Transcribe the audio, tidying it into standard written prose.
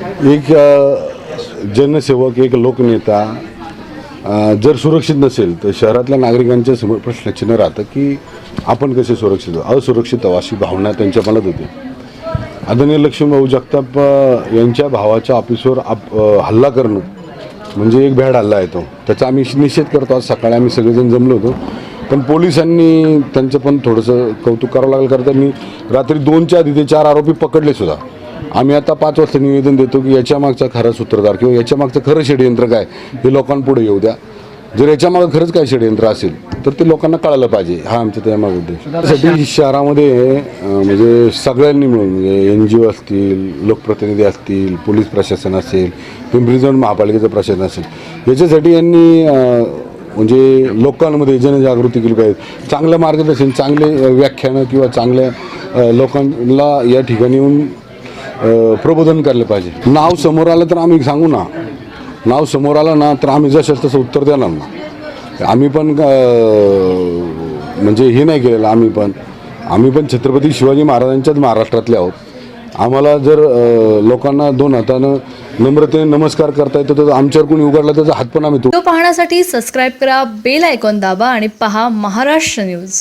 एक जनसेवक, एक लोकनेता जर सुरक्षित नसेल तर शहरातल्या नागरिकांच्या समोर प्रश्नचिन्ह राहतं की आपण कसे सुरक्षित, असुरक्षित अशी भावना त्यांच्या मनात होते. आदरणीय लक्ष्मीभाऊ जगताप यांच्या भावाच्या ऑफिसवर हल्ला करणं म्हणजे एक भ्याड हल्ला आहे तो. त्याचा आम्ही निषेध करतो. आज सकाळी आम्ही सगळेजण जमलो होतो, पण पोलिसांनी त्यांचं पण थोडंसं कौतुक करावं लागेल, कारण त्यांनी रात्री 2च्या आधी ते 4 आरोपी पकडले सुद्धा. आम्ही आता 5 वाजता निवेदन देतो की याच्या मागचा खरा सूत्रधार किंवा याच्या मागचं खरं षडयंत्र काय हे लोकांपुढे येऊ द्या. जर याच्या मागं खरंच काय षडयंत्र असेल तर ते लोकांना कळायला पाहिजे. हा आमचा त्यामागे उद्देश. त्यासाठी शहरामध्ये म्हणजे सगळ्यांनी मिळून म्हणजे NGO असतील, लोकप्रतिनिधी असतील, पोलीस प्रशासन असेल, पिंपरी चिंचवड महापालिकेचं प्रशासन असेल, याच्यासाठी यांनी म्हणजे लोकांमध्ये जनजागृती केली पाहिजे. चांगलं मार्गदर्शन, चांगले व्याख्यानं किंवा चांगल्या लोकांना या ठिकाणी येऊन प्रबोधन केलं पाहिजे. नाव समोर आलं तर आम्ही सांगू ना, नाव समोर आलं ना तर आम्ही जसं तसं उत्तर देणार ना. आम्ही पण म्हणजे हे नाही केलेलं. आम्ही पण छत्रपती शिवाजी महाराजांच्याच महाराष्ट्रातले आहोत. आम्हाला जर लोकांना 2 हातानं नम्रतेने नमस्कार करता येतो तर आमच्यावर कोणी उघडला त्याचा हात पण आम्ही व्हिडिओ पाहण्यासाठी सबस्क्राईब करा, बेल आयकॉन दाबा आणि पहा महाराष्ट्र न्यूज.